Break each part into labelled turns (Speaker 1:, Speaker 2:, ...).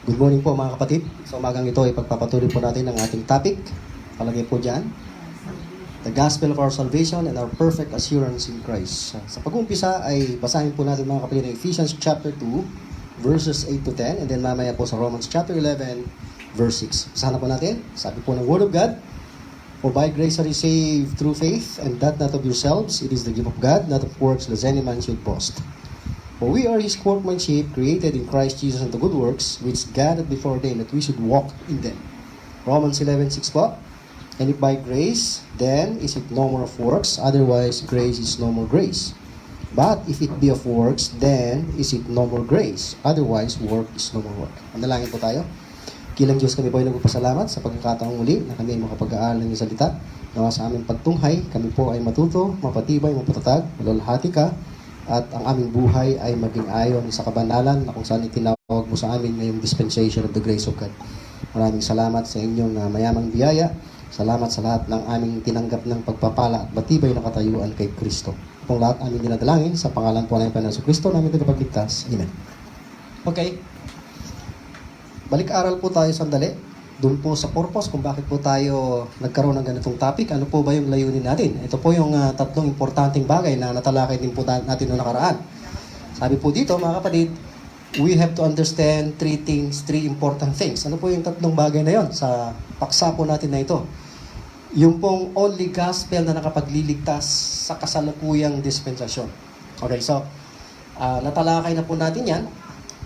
Speaker 1: Good morning po mga kapatid. Sa umagang ito ay pagpapatuloy po natin ang ating topic. Palagay po dyan. The Gospel of our Salvation and our Perfect Assurance in Christ. Sa pag-umpisa ay basahin po natin mga kapatid ng Ephesians chapter 2, verses 8 to 10. And then mamaya po sa Romans chapter 11, verse 6. Basahan na po natin. Sabi po ng Word of God, "For by grace are you saved through faith, and that not of yourselves. It is the gift of God, not of works, lest any man should boast. For we are His workmanship, created in Christ Jesus unto good works, which God had before ordained that we should walk in them." Romans 11:6 po. "And if by grace, then is it no more of works, otherwise grace is no more grace. But if it be of works, then is it no more grace, otherwise work is no more work." Manalangin po tayo. Kilang Diyos, kami po ay nagpapasalamat sa pagkakataong muli na kami ay makapag-aaral ng iyong salita. Nawa sa aming pagtunghay, kami po ay matuto, mapatibay, mapatatag, malalahati ka, at ang aming buhay ay maging ayon sa kabanalan na kung saan itinawag mo sa amin ngayong dispensation of the grace of God. Maraming salamat sa inyong mayamang biyaya. Salamat sa lahat ng aming tinanggap ng pagpapala at matibay na katayuan kay Kristo. Itong lahat aming dinadalangin sa pangalan po ng Panginoon Kristo namin tagapagligtas. Amen. Okay. Balik-aral po tayo sandali. Doon po sa purpose kung bakit po tayo nagkaroon ng ganitong topic. Ano po ba yung layunin natin? Ito po yung tatlong importanteng bagay na natalakay din po natin noong nakaraan. Sabi po dito mga kapatid, we have to understand three important things. Ano po yung tatlong bagay na yon sa paksa po natin na ito? Yung pong only gospel na nakapagliligtas sa kasalukuyang dispensasyon. Okay, so natalakay na po natin yan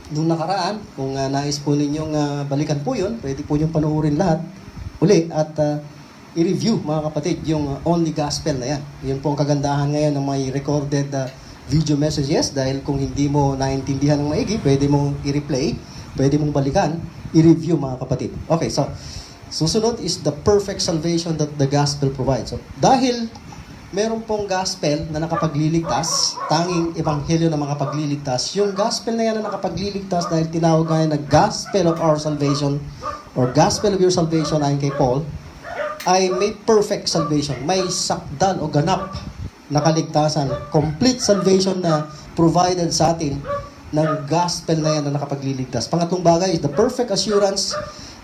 Speaker 1: noong nakaraan. Kung nais po ninyong balikan po yun, pwede po niyong panuorin lahat uli at i-review mga kapatid yung only gospel na yan. Yun po ang kagandahan ngayon ng may recorded video messages dahil kung hindi mo naintindihan ng maigi, pwede mong i-replay, pwede mong balikan, i-review mga kapatid. Okay, so susunod is the perfect salvation that the gospel provides. So dahil meron pong gospel na nakapagliligtas, tanging ebanghelyo na makapagliligtas. Yung gospel na yan na nakapagliligtas dahil tinawag nga na gospel of our salvation or gospel of your salvation ayon kay Paul, ay may perfect salvation. May sakdal o ganap na kaligtasan. Complete salvation na provided sa atin ng gospel na yan na nakapagliligtas. Pangatlong bagay is the perfect assurance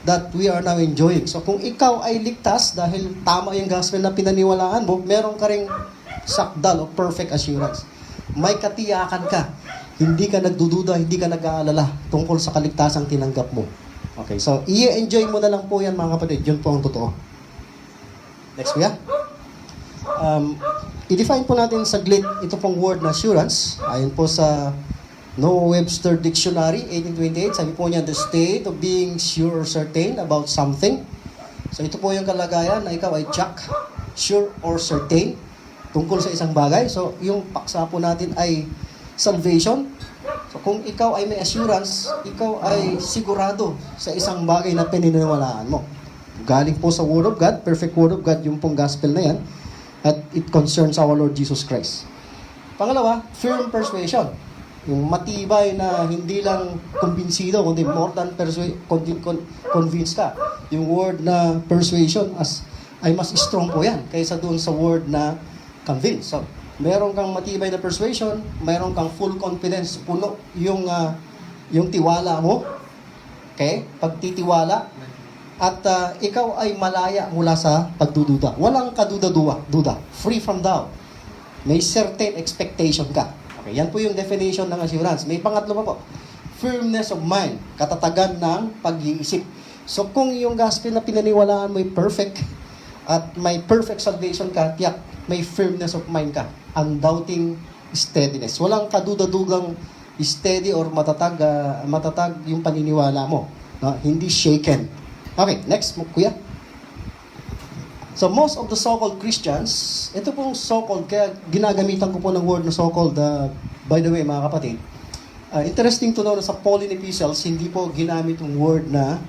Speaker 1: that we are now enjoying. So kung ikaw ay ligtas dahil tama yung gospel na pinaniwalaan mo, meron ka ring sakdal o perfect assurance. May katiyakan ka. Hindi ka nagdududa, hindi ka nag-aalala tungkol sa kaligtasang tinanggap mo. Okay, so i-enjoy mo na lang po yan mga kapatid. Yun po ang totoo. Next kuya. I-define po natin saglit ito pong word na assurance. Ayon po sa Noah Webster Dictionary, 1828, sabi po niya, the state of being sure or certain about something. So ito po yung kalagayan na ikaw ay sure or certain tungkol sa isang bagay. So yung paksa po natin ay salvation. So kung ikaw ay may assurance, ikaw ay sigurado sa isang bagay na pininiwalaan mo. Galing po sa Word of God, perfect Word of God, yung pong gospel na yan, at it concerns our Lord Jesus Christ. Pangalawa, firm persuasion. Yung matibay na hindi lang kumbinsido, kundi more than convinced ka. Yung word na persuasion ay mas strong po yan kaysa doon sa word na convince. So, meron kang matibay na persuasion, meron kang full confidence, puno yung tiwala mo. Okay? Pagtitiwala. At ikaw ay malaya mula sa pagdududa. Walang kaduda-duda. Free from doubt. May certain expectation ka. Okay, yan po yung definition ng assurance. May pangatlo pa po. Firmness of mind. Katatagan ng pag-iisip. So kung yung gospel na pinaniwalaan mo ay perfect at may perfect salvation ka, tiyak, may firmness of mind ka. Undoubting steadiness. Walang kaduda-dugang steady or matatag yung paniniwala mo. No? Hindi shaken. Okay, next kuya. So most of the so-called Christians, ito pong so-called, kaya ginagamitan ko po ng word na so-called, by the way mga kapatid, interesting to know na sa Pauline epistles, hindi po ginamit yung word na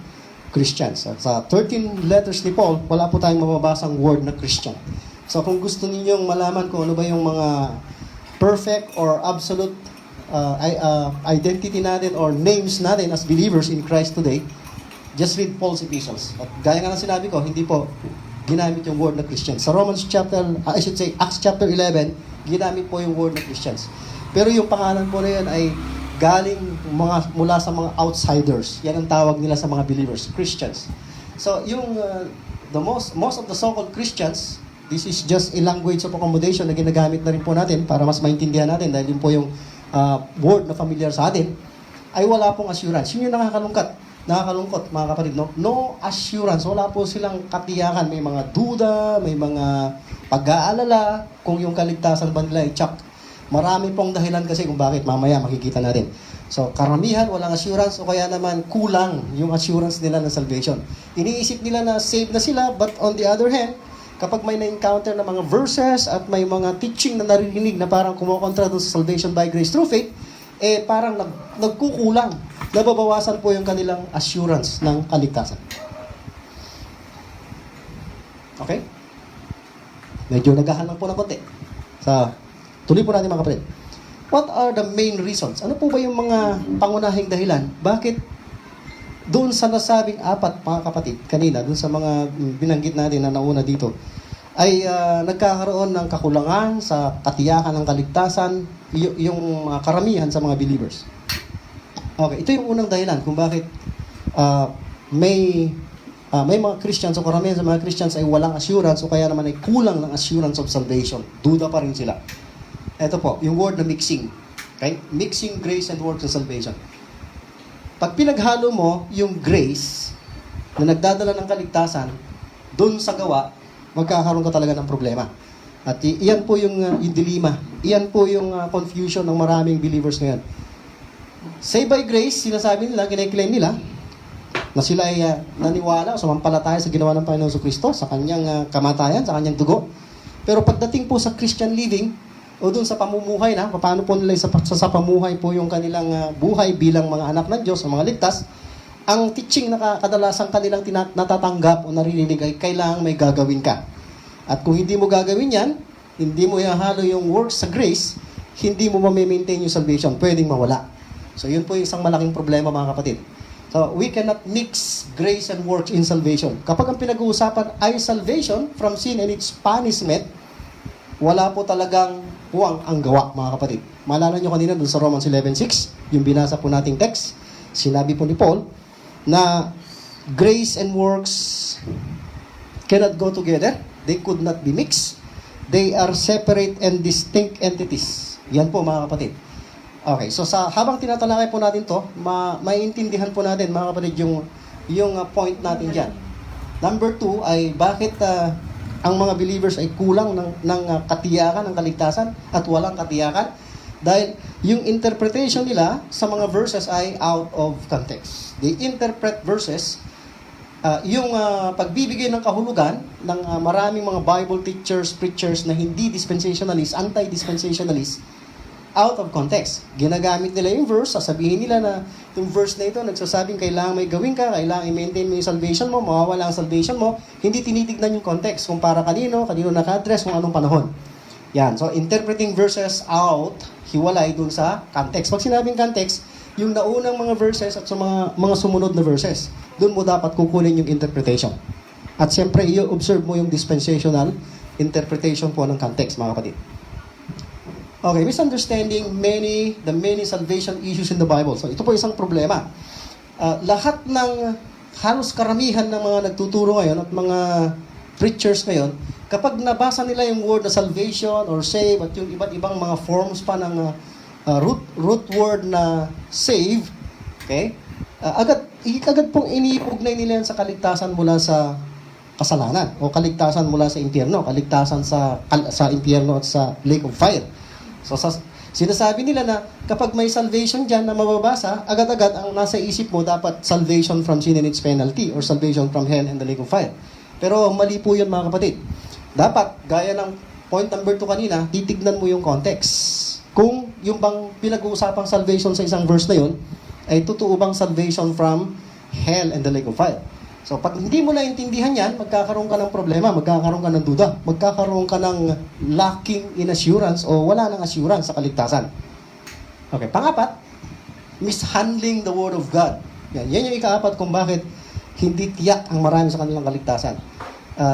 Speaker 1: Christians. Sa 13 letters ni Paul, wala po tayong mababasang word na Christian. So kung gusto ninyong malaman kung ano ba yung mga perfect or absolute identity natin or names natin as believers in Christ today, just read Paul's epistles. At gaya nga ng sinabi ko, hindi po ginamit yung word na Christian. Sa Acts chapter 11, ginamit po yung word na Christians. Pero yung pangalan po na yan ay galing mula sa mga outsiders. Yan ang tawag nila sa mga believers, Christians. So, yung most of the so-called Christians, this is just a language of accommodation na ginagamit na rin po natin para mas maintindihan natin dahil yun po yung word na familiar sa atin, ay wala pong assurance. Yun yung nakakalungkot mga kapatid. No assurance. Wala po silang katiyakan. May mga duda, may mga pag-aalala kung yung kaligtasan ba nila ay tsak. Marami pong dahilan kasi kung bakit, mamaya makikita natin. So, karamihan, walang assurance o kaya naman kulang yung assurance nila ng salvation. Iniisip nila na saved na sila, but on the other hand, kapag may na-encounter na mga verses at may mga teaching na naririnig na parang kumokontra doon sa salvation by grace through faith, parang nagkukulang. Nababawasan po yung kanilang assurance ng kaligtasan. Okay? Medyo naghahanap po ng konti. Tuloy po natin mga kapatid. What are the main reasons? Ano po ba yung mga pangunahing dahilan? Bakit doon sa nasabing apat, mga kapatid, kanina, doon sa mga binanggit natin na nauna dito, ay nagkakaroon ng kakulangan sa katiyakan ng kaligtasan, yung karamihan sa mga believers? Okay, ito yung unang dahilan kung bakit may mga Christians o karamihan sa mga Christians ay walang assurance o kaya naman ay kulang ng assurance of salvation. Duda pa rin sila. Ito po, yung word na mixing. Okay? Mixing grace and works of salvation. Pag pinaghalo mo yung grace na nagdadala ng kaligtasan doon sa gawa, magkakaroon ka talaga ng problema. At iyan po yung dilema. Iyan po yung confusion ng maraming believers ngayon. Saved by grace, sinasabi nila, kiniklaim nila, na sila ay naniwala o sumampalataya sa ginawa ng Panginoon Kristo, sa kanyang kamatayan, sa kanyang dugo. Pero pagdating po sa Christian living, o doon sa pamumuhay na, paano po nila sa pamuhay po yung kanilang buhay bilang mga anak ng Diyos, mga ligtas, ang teaching na kadalasang kanilang natatanggap o naririnig ay kailangang may gagawin ka. At kung hindi mo gagawin yan, hindi mo ihahalo yung works sa grace, hindi mo ma-maintain yung salvation, pwedeng mawala. So yun po yung isang malaking problema mga kapatid. So we cannot mix grace and works in salvation. Kapag ang pinag-uusapan ay salvation from sin and its punishment, wala po talagang huwang ang gawa, mga kapatid. Maalala nyo kanina dun sa Romans 11:6, yung binasa po nating text, sinabi po ni Paul na grace and works cannot go together. They could not be mixed. They are separate and distinct entities. Yan po, mga kapatid. Okay, so habang tinatalakay po natin to, maiintindihan po natin, mga kapatid, yung point natin dyan. Number 2 ay bakit ang mga believers ay kulang ng katiyakan ng kaligtasan at walang katiyakan dahil yung interpretation nila sa mga verses ay out of context. They interpret verses, yung pagbibigay ng kahulugan ng maraming mga Bible teachers, preachers na hindi dispensationalist, anti-dispensationalist, out of context. Ginagamit nila yung verse, sasabihin nila na yung verse na ito, nagsasabing kailangan may gawin ka, kailangan i-maintain mo yung salvation mo, mawawala ang salvation mo, hindi tinitignan yung context, kung para kanino naka-address, kung anong panahon. Yan, so interpreting verses out, hiwalay dun sa context. Pag sinabing context, yung naunang mga verses at sa mga sumunod na verses, dun mo dapat kukunin yung interpretation. At siyempre, i-observe mo yung dispensational interpretation po ng context, mga kapatid. Okay, misunderstanding the many salvation issues in the Bible. So, ito po isang problema. Lahat ng, halos karamihan ng mga nagtuturo ngayon at mga preachers ngayon, kapag nabasa nila yung word na salvation or save at yung iba't ibang mga forms pa ng root word na save, okay, agad pong iniugnay nila yan sa kaligtasan mula sa kasalanan o kaligtasan mula sa impyerno, kaligtasan sa impyerno at sa lake of fire. So, sinasabi nila na kapag may salvation dyan na mababasa, agad-agad ang nasa isip mo dapat salvation from sin and its penalty or salvation from hell and the lake of fire. Pero mali po yun, mga kapatid. Dapat, gaya ng point number 2 kanina, titignan mo yung context. Kung yung bang pinag-uusapang salvation sa isang verse na yun, ay totoo bang salvation from hell and the lake of fire. So, pag hindi mo naintindihan yan, magkakaroon ka ng problema, magkakaroon ka ng duda, magkakaroon ka ng lacking in assurance o wala ng assurance sa kaligtasan. Okay, pangapat, mishandling the Word of God. Yan yung ikaapat kung bakit hindi tiyak ang marami sa kanilang kaligtasan.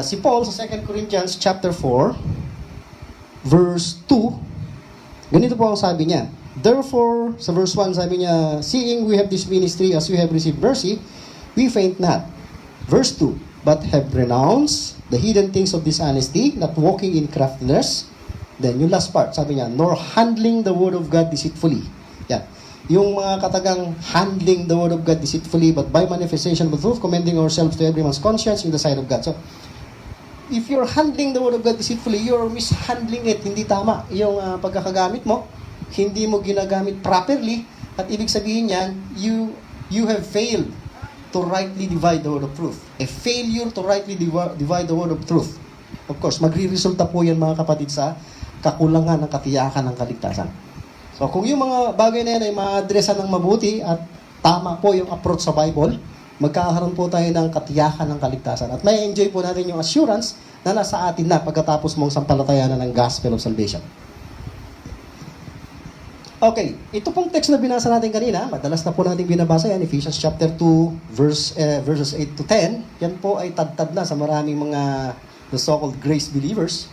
Speaker 1: Si Paul sa 2 Corinthians chapter 4, verse 2, ganito po ang sabi niya. Therefore, sa verse 1, sabi niya, seeing we have this ministry as we have received mercy, we faint not. Verse 2, but have renounced the hidden things of dishonesty, not walking in craftiness. Then, yung last part, sabi niya, nor handling the word of God deceitfully. Yan. Yung mga katagang handling the word of God deceitfully, but by manifestation of the truth, commending ourselves to every man's conscience in the sight of God. So, if you're handling the word of God deceitfully, you're mishandling it. Hindi tama. Yung pagkakagamit mo, hindi mo ginagamit properly, at ibig sabihin niyan, you have failed to rightly divide the word of truth. A failure to rightly divide the word of truth. Of course, magre-resulta po yan mga kapatid sa kakulangan ng katiyakan ng kaligtasan. So kung yung mga bagay na yan ay ma-addressan ng mabuti at tama po yung approach sa Bible, magkakaroon po tayo ng katiyakan ng kaligtasan. At may enjoy po natin yung assurance na nasa atin na pagkatapos mong sampalatayanan ng gospel of salvation. Okay, ito pong text na binasa natin kanina, madalas na po natin binabasa yan, Ephesians chapter 2, verses 8 to 10. Yan po ay tad-tad na sa maraming mga the so-called grace believers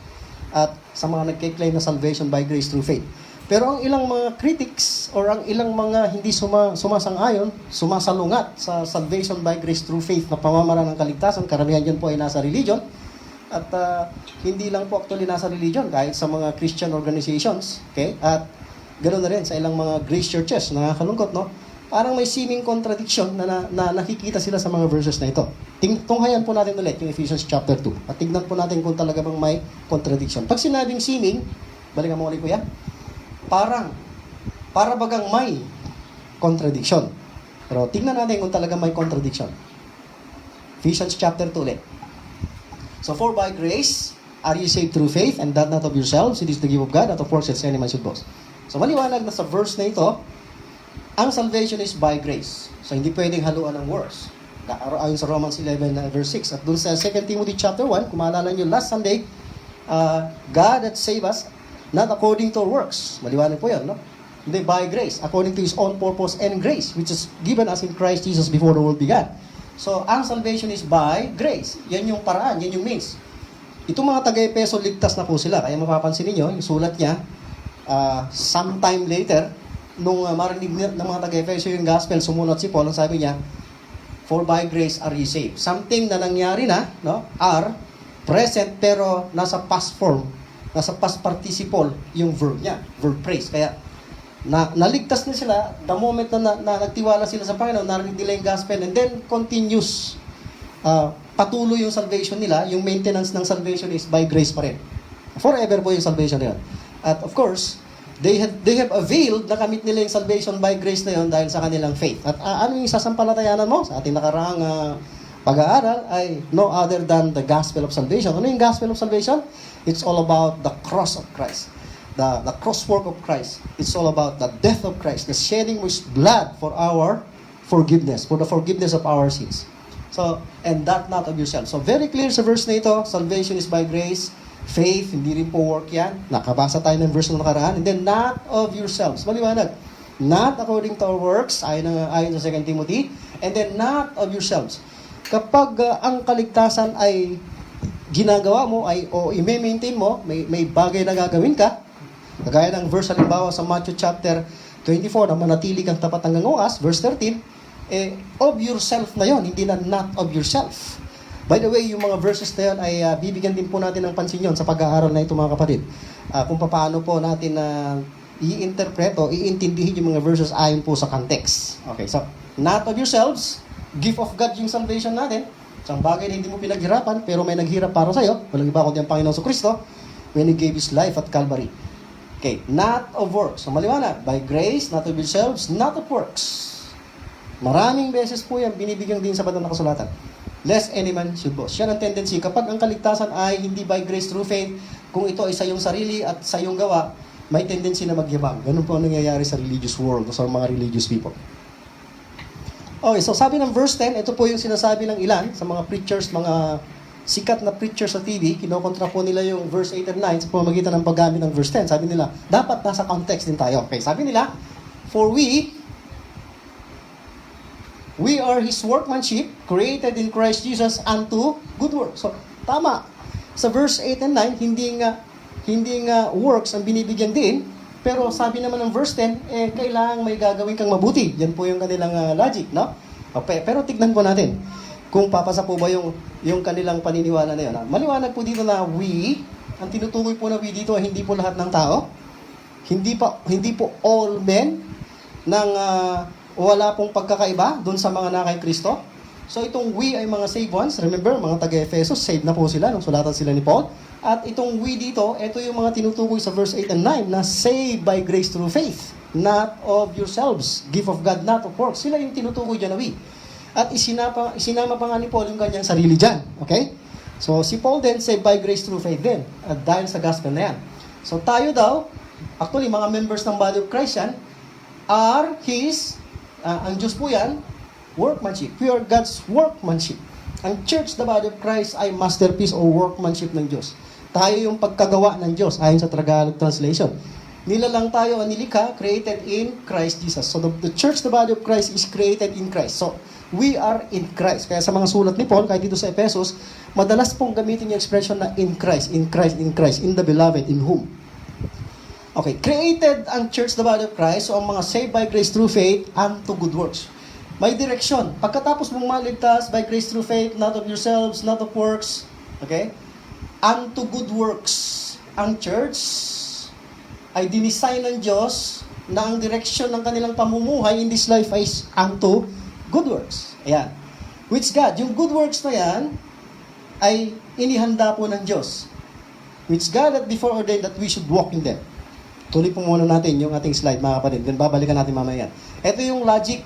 Speaker 1: at sa mga nagkiklaim na salvation by grace through faith. Pero ang ilang mga critics or ang ilang mga hindi sumasang-ayon, sumasalungat sa salvation by grace through faith na pamamaraan ng kaligtasan, karamihan dyan po ay nasa religion. At hindi lang po actually nasa religion, kahit sa mga Christian organizations. Okay? At ganoon na rin sa ilang mga grace churches. Nakakalungkot, no? Parang may seeming contradiction na nakikita sila sa mga verses na ito. Tunghayan po natin ulit yung Ephesians chapter 2. At tignan po natin kung talaga bang may contradiction. Pag sinabing seeming, balikan mo ulit kuya, para bagang may contradiction. Pero tignan natin kung talaga may contradiction. Ephesians chapter 2 ulit. So, for by grace are you saved through faith, and that not of yourselves, it is the gift of God, not of works, lest any man should boast. So, maliwanag na sa verse na ito, ang salvation is by grace. So, hindi pwedeng haluan ng works. Ayon sa Romans 11 verse 6. At dun sa 2 Timothy chapter 1, kung maalala nyo last Sunday, God that saved us, not according to our works. Maliwanag po yan, no? Hindi, by grace, according to His own purpose and grace, which is given us in Christ Jesus before the world began. So, ang salvation is by grace. Yan yung paraan, yan yung means. Itong mga taga-Epeso, ligtas na po sila. Kaya mapapansin niyo yung sulat niya, sometime later, nung marinig ng mga taga-Epeso yung gospel, sumunod si Paul, ang sabi niya, for by grace are ye saved. Something na nangyari na, no? Are present, pero nasa past form, nasa past participle yung verb niya, verb phrase. Kaya, naligtas na sila the moment na nagtiwala sila sa Panginoon, narinig nila yung gospel, and then continues, patuloy yung salvation nila, yung maintenance ng salvation is by grace pa rin. Forever po yung salvation na yun. At of course, they have availed na kamit nila yung salvation by grace na yun dahil sa kanilang faith. At ano yung sasampalatayanan mo sa ating nakaraang pag-aaral ay no other than the gospel of salvation. Ano yung gospel of salvation? It's all about the cross of Christ. The cross work of Christ. It's all about the death of Christ, the shedding of His blood for our forgiveness, for the forgiveness of our sins. So, and that not of yourself. So, very clear sa verse na ito, salvation is by grace. Faith, hindi rin po work yan. Nakabasa tayo ng verse na nakaraan. And then, not of yourselves. Maliwanag. Not according to our works, ayon sa 2 Timothy. And then, not of yourselves. Kapag ang kaligtasan ay ginagawa mo, o i-maintain mo, may bagay na gagawin ka, kagaya ng verse halimbawa sa Matthew chapter 24, na manatili kang tapat hanggang oras, verse 13, of yourself na yon, hindi na not of yourself. By the way, yung mga verses na yun ay bibigyan din po natin ng pansin yun sa pag-aaral na ito mga kapatid. Kung paano po natin i-interpret o iintindihin yung mga verses ayon po sa context. Okay, so, not of yourselves, gift of God yung salvation natin. Isang bagay na hindi mo pinaghirapan, pero may naghirap para sa'yo. Walang iba kundi ang Panginoon sa Kristo when He gave His life at Calvary. Okay, not of works. So, maliwanag, by grace, not of yourselves, not of works. Maraming beses po yan binibigyan din sa banal na kasulatan. Lest any man should boast. Yan ang tendency. Kapag ang kaligtasan ay hindi by grace through faith, kung ito ay sa iyong sarili at sa iyong gawa, may tendency na magyabang. Ganun po ang nangyayari sa religious world o sa mga religious people. Okay, so sabi ng verse 10, ito po yung sinasabi ng ilan sa mga preachers, mga sikat na preachers sa TV, kinokontra po nila yung verse 8 and 9 sa pamamagitan ng paggamit ng verse 10. Sabi nila, dapat nasa context din tayo. Okay, sabi nila, for we are His workmanship, created in Christ Jesus unto good works. So, tama. Sa verse 8 and 9, hindi nga works ang binibigyan din, Pero sabi naman ng verse 10, kailangan may gagawin kang mabuti. Yan po yung kanilang logic, no? Okay, pero tignan po natin kung papasa po ba yung kanilang paniniwala na yun. Maliwanag po dito na we, ang tinutukoy po na we dito ay hindi po lahat ng tao. Hindi po all men ng wala pong pagkakaiba doon sa mga nakay Kristo. So itong we ay mga saved ones. Remember, mga taga-Efesos, saved na po sila nung sulatan sila ni Paul. At itong we dito, ito yung mga tinutukoy sa verse 8 and 9 na saved by grace through faith, not of yourselves, gift of God, not of works. Sila yung tinutukoy dyan na we. At isinama pa nga ni Paul yung kanyang sarili dyan. Okay? So si Paul din, saved by grace through faith din. At dahil sa gospel na yan. So tayo daw, actually mga members ng body of Christ yan, are His, ang Diyos po yan, workmanship. We are God's workmanship. Ang church, the body of Christ, ay masterpiece o workmanship ng Diyos. Tayo yung pagkagawa ng Diyos, ayon sa Tagalog translation. Nilalang tayo ang nilikha, created in Christ Jesus. So the church, the body of Christ, is created in Christ. So we are in Christ. Kaya sa mga sulat ni Paul, kahit dito sa Ephesus, madalas pong gamitin yung expression na in Christ, in Christ, in Christ, in the beloved, in whom. Okay, created ang church, the body of Christ, so ang mga saved by grace through faith unto good works. May direksyon. Pagkatapos mong maligtas by grace through faith, not of yourselves, not of works, okay? Unto good works. Ang church ay dinisign ng Diyos na ang direksyon ng kanilang pamumuhay in this life ay unto good works. Ayan. Which God, yung good works na yan ay inihanda po ng Diyos. Which God that before ordained that we should walk in them. Tuloy po muna natin yung ating slide, mga kapatid. Then babalikan natin mamaya yan. Ito yung logic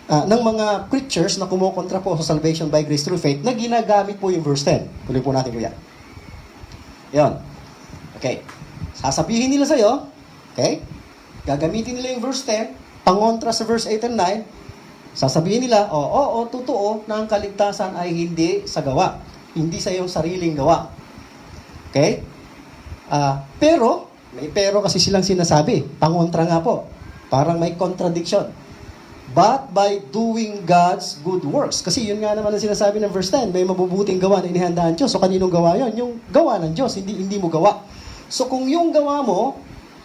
Speaker 1: ng mga preachers na kumukontra po sa salvation by grace through faith na ginagamit po yung verse 10. Tuloy po natin po yan. Yan. Okay. Sasabihin nila sa'yo, okay? Gagamitin nila yung verse 10, pangontra sa verse 8 and 9, sasabihin nila, totoo na ang kaligtasan ay hindi sa gawa. Hindi sa iyong sariling gawa. Okay? Pero, may pero kasi silang sinasabi. Pangontra nga po. Parang may contradiction. But by doing God's good works. Kasi yun nga naman ang sinasabi ng verse 10, may mabubuting gawa na inihandaan Diyos. So kaninong gawa yun? Yung gawa ng Diyos, hindi mo gawa. So kung yung gawa mo,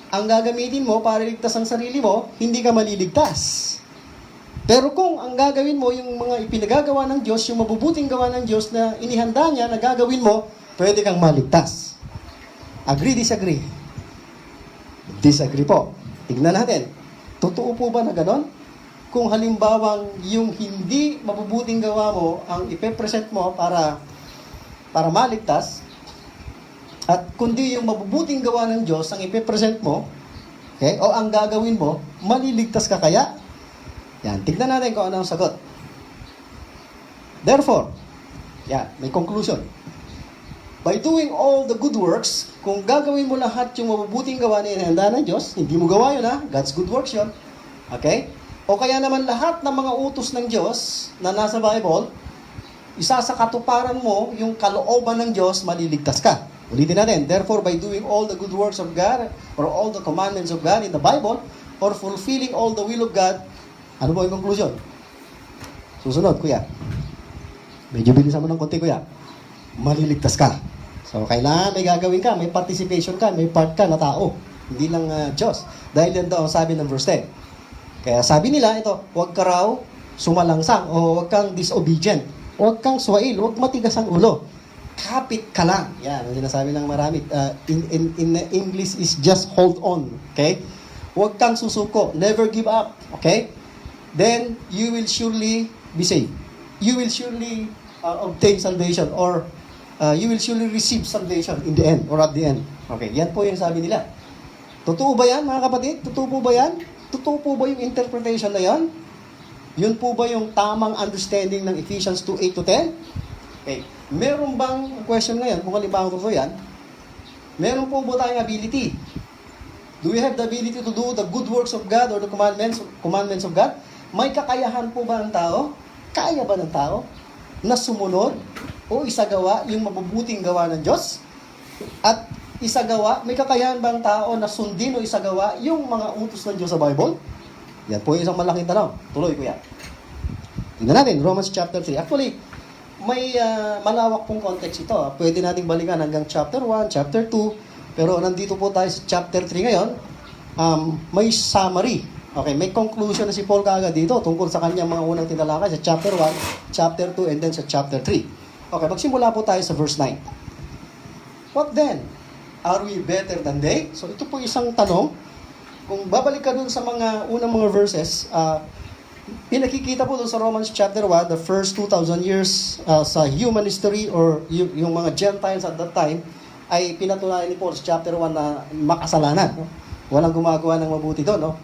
Speaker 1: ang gagamitin mo para ligtas ang sarili mo, hindi ka maliligtas. Pero kung ang gagawin mo, yung mga ipinagagawa ng Diyos, yung mabubuting gawa ng Diyos na inihanda niya, na gagawin mo, pwede kang maligtas. Agree, disagree? Disagree po. Tignan natin. Totoo po ba na ganon? Kung halimbawang yung hindi mabubuting gawa mo ang ipepresent mo para maligtas, at kundi yung mabubuting gawa ng Diyos ang ipepresent mo, okay, o ang gagawin mo, maliligtas ka kaya? Yan, tignan natin kung ano ang sagot. Therefore, yan, may conclusion. By doing all the good works, kung gagawin mo lahat yung mabubuting gawa na inihanda ng Diyos, hindi mo gawa yun God's good works yun. Okay? O kaya naman lahat ng mga utos ng Diyos na nasa Bible, isa sa katuparan mo, yung kalooban ng Diyos, maliligtas ka. Ulitin natin. Therefore, by doing all the good works of God, or all the commandments of God in the Bible, or fulfilling all the will of God, ano ba yung conclusion? Susunod, kuya. Medyo bilisan mo ng konti, kuya. Maliligtas ka. So, kailangan may gagawin ka, may participation ka, may part ka na tao. Hindi lang Diyos. Dahil yan daw ang sabi ng verse 10. Kaya sabi nila, ito, huwag ka raw sumalangsang o huwag kang disobedient. Huwag kang swail, huwag matigas ang ulo. Kapit ka lang. Yan, ang sinasabi ng marami. In English is just hold on. Okay? Huwag kang susuko. Never give up. Okay? Then, you will surely be saved. You will surely obtain salvation or you will surely receive salvation in the end or at the end. Okay, yan po yung sabi nila. Totoo ba yan, mga kapatid? Totoo po ba yan? Totoo po ba yung interpretation na yan? Yun po ba yung tamang understanding ng Ephesians 2:8 to 10? Okay. Meron bang, question ngayon, kung halimbawa totoo yan, meron po ba tayong ability? Do we have the ability to do the good works of God or the commandments of God? May kakayahan po ba ng tao? Kaya ba ng tao na sumunod o isagawa yung mabubuting gawa ng Diyos? At isagawa, may kakayahan bang tao na sundin o isagawa yung mga utos ng Diyos sa Bible? Yan po yung isang malaking tanong. Tuloy ko yan. Tingnan natin, Romans chapter 3. Actually, may malawak pong context ito. Pwede nating balikan hanggang chapter 1, chapter 2. Pero nandito po tayo sa chapter 3 ngayon. may summary. Okay, may conclusion na si Paul kaagad dito tungkol sa kanyang mga unang tinalakay sa chapter 1, chapter 2, and then sa chapter 3. Okay, magsimula po tayo sa verse 9. What then? Are we better than they? So ito po isang tanong. Kung babalik ka dun sa mga unang mga verses, pinakikita po dun sa Romans chapter 1, the first 2,000 years sa human history or yung mga Gentiles at that time, ay pinatunayan ni Paul sa chapter 1 na makasalanan. No? Walang gumagawa ng mabuti doon. No?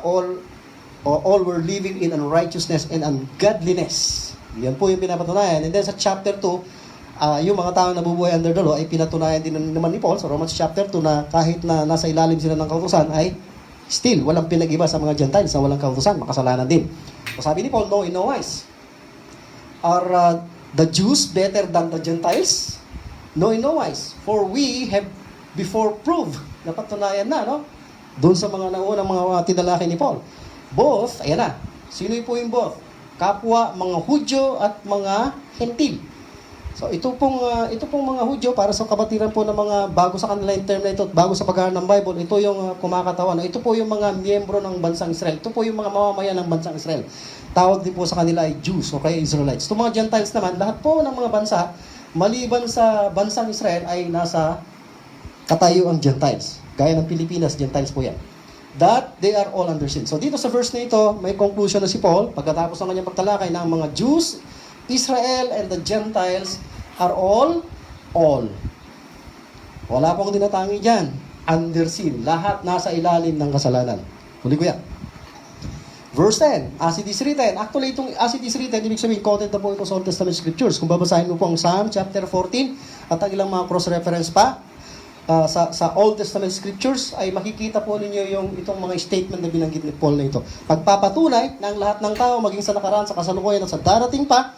Speaker 1: All were living in unrighteousness and ungodliness. Yan po yung pinapatunayan. And then sa chapter 2, yung mga tao na nabubuhay under the law ay pinatunayan din naman ni Paul sa Romans chapter 2 na kahit na nasa ilalim sila ng kautusan ay still walang pinag-iba sa mga Gentiles na walang kautusan, makasalanan din. So sabi ni Paul, no in no wise. Are the Jews better than the Gentiles? No in no wise. For we have before proved, napatunayan na, no? Doon sa mga naunang mga tinalaki ni Paul. Both, ayan na. Sino po yung both? Kapwa, mga Hudyo at mga Hentil. So ito pong mga Hudyo, para sa kabatiran po ng mga bago sa kanila yung term na ito, bago sa pag-aaral ng Bible, ito yung kumakatawan. Ito po yung mga miyembro ng bansang Israel. Ito po yung mga mamamayan ng bansang Israel. Tawag din po sa kanila ay Jews, okay, Israelites. Itong mga Gentiles naman, lahat po ng mga bansa, maliban sa bansang Israel, ay nasa katayuang Gentiles. Gaya ng Pilipinas, Gentiles po yan. That they are all under sin. So dito sa verse na ito, may conclusion na si Paul, pagkatapos ng kanyang pagtalakay na ang mga Jews, Israel, and the Gentiles are all. Wala pong dinatangi dyan. Under sin. Lahat nasa ilalim ng kasalanan. Huli ko yan. Verse 10, as it is written. Actually, itong as it is written, ibig sabihin, quoted na po ito sa Old Testament Scriptures. Kung babasahin mo po ang Psalm chapter 14, at ang ilang mga cross-reference pa, sa Old Testament Scriptures, ay makikita po ninyo itong mga statement na binanggit ni Paul na ito. Pagpapatunay ng lahat ng tao, maging sa nakaraan, sa kasalukuyan, at sa darating pa,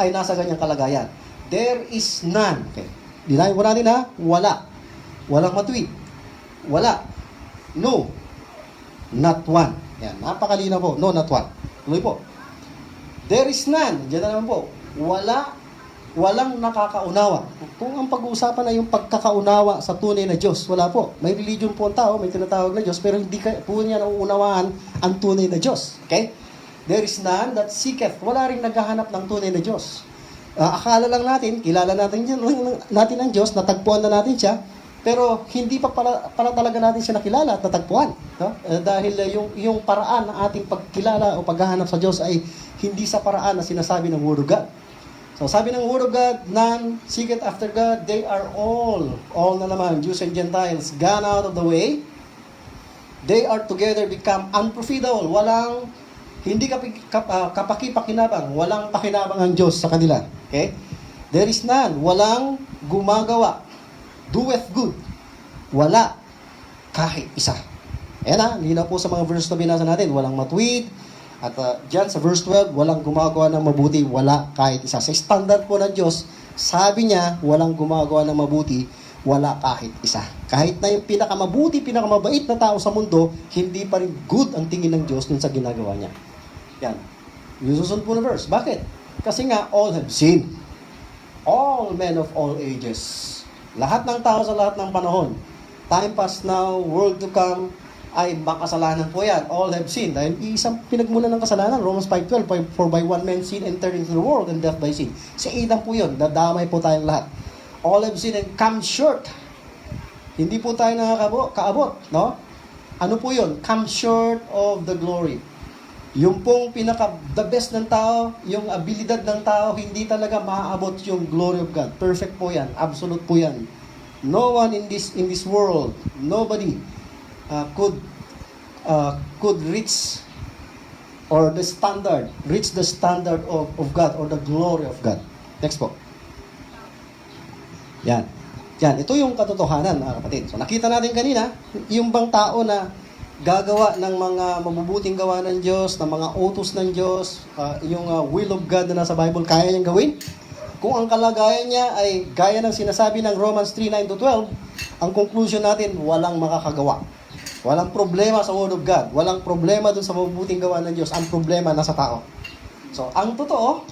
Speaker 1: ay nasa ganyang kalagayan. There is none. Okay. Dinahin ko natin ha, wala. Walang matuwid. Wala. No. Not one. Yan, napakalina po. No, not one. Tuloy po. There is none. Diyan na naman po. Walang nakakaunawa. Kung ang pag-uusapan ay yung pagkakaunawa sa tunay na Diyos, wala po. May religion po ang tao, may tinatawag na Diyos, pero hindi po niya nauunawaan ang tunay na Diyos. Okay? There is none that seeketh. Wala rin naghahanap ng tunay na Diyos. Akala lang natin, kilala natin ang Diyos, natagpuan na natin siya, pero hindi pa pala talaga natin siya nakilala at natagpuan. No? Dahil yung paraan ng ating pagkilala o paghahanap sa Diyos ay hindi sa paraan na sinasabi ng Word of God. So sabi ng Word of God, none seeketh after God, they are all na naman, Jews and Gentiles, gone out of the way. They are together become unprofitable. Hindi kapakipakinabang, walang pakinabang ang Diyos sa kanila. Okay? There is none, walang gumagawa. Doeth good. Wala. Kahit isa. Ayan na, linaw po sa mga verse na binasa natin, walang matuwid. At dyan sa verse 12, walang gumagawa ng mabuti, wala kahit isa. Sa standard po ng Diyos, sabi niya, walang gumagawa ng mabuti, wala kahit isa. Kahit na yung pinakamabuti, pinakamabait na tao sa mundo, hindi pa rin good ang tingin ng Diyos dun sa ginagawa niya. Yan. Yung susunod po na verse. Bakit? Kasi nga, all have sinned. All men of all ages. Lahat ng tao sa lahat ng panahon. Time past now, world to come, ay makasalanan po yan. All have sinned. Dahil isang pinagmulan ng kasalanan, Romans 5:12, for by one man sin entered into the world and death by sin. Si Adam po yun. Dadamay po tayong lahat. All have sinned and come short. Hindi po tayo nakakaabot. No? Ano po yun? Come short of the glory. Yung pong the best ng tao, yung abilidad ng tao, hindi talaga maaabot yung glory of God. Perfect po yan. Absolute po yan. No one in this world, nobody could reach the standard of God or the glory of God. Next po. Yan. Ito yung katotohanan, mga kapatid. So nakita natin kanina, yung bang tao na gagawa ng mga mabubuting gawa ng Diyos, ng mga utos ng Diyos, yung will of God na nasa Bible, kaya niyang gawin. Kung ang kalagayan niya ay gaya ng sinasabi ng Romans 3:9-12, ang conclusion natin, walang makakagawa. Walang problema sa Word of God. Walang problema dun sa mabubuting gawa ng Diyos. Ang problema nasa tao. So, ang totoo,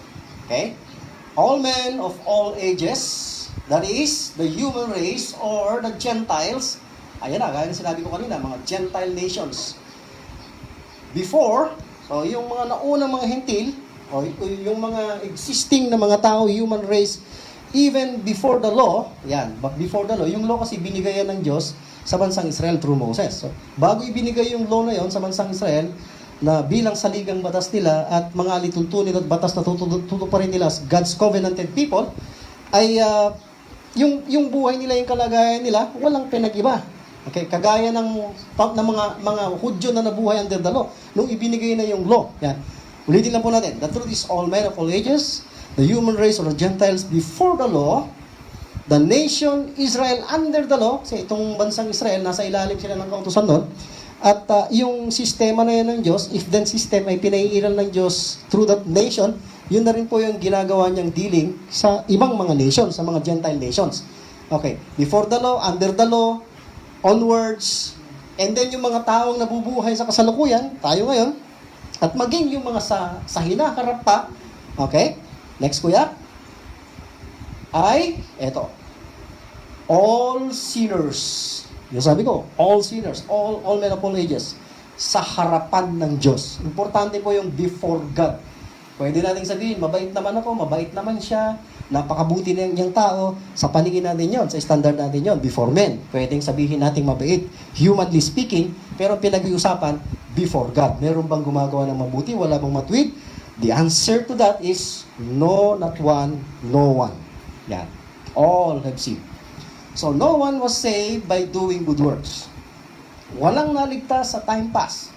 Speaker 1: okay, all men of all ages, that is, the human race or the Gentiles, Ayan na, gaya ng sinabi ko kanina, mga Gentile nations. Before, so yung mga naunang mga hentil, o yung mga existing na mga tao, human race, even before the law, yan, but before the law, yung law kasi binigay yan ng Diyos sa bansang Israel through Moses. So, bago ibinigay yung law na yon sa bansang Israel, na bilang saligang batas nila at mga alituntunin at batas na tutuparin nila as God's covenanted people, ay yung buhay nila, yung kalagayan nila, walang pinag-iba. Okay, kagaya ng mga Hudyo na nabuhay under the law nung ibinigay na yung law. Yan. Ulitin lang po natin. The truth is all men of all ages, the human race or the Gentiles before the law, the nation Israel under the law, kasi itong bansang Israel, nasa ilalim sila ng kautusan nun, at yung sistema na yan ng Diyos, if then system ay pinaiiral ng Diyos through that nation, yun na rin po yung ginagawa niyang dealing sa ibang mga nations, sa mga Gentile nations. Okay, before the law, under the law, onwards, and then yung mga taong nabubuhay sa kasalukuyan, tayo ngayon, at maging yung mga sa hinaharap pa, okay, next kuya, ay, eto, all sinners, yung sabi ko, all sinners, all men of all ages, sa harapan ng Diyos. Importante po yung before God. Pwede natin sabihin, mabait naman ako, mabait naman siya, napakabuti na yung tao, sa paningin natin yon, sa standard natin yon, before men. Pwedeng sabihin natin mabait, humanly speaking, pero pinag-iusapan, before God. Meron bang gumagawa ng mabuti? Wala bang matuwid? The answer to that is, no, not one, no one. Yan. All have sinned. So, no one was saved by doing good works. Walang naligtas sa time pass.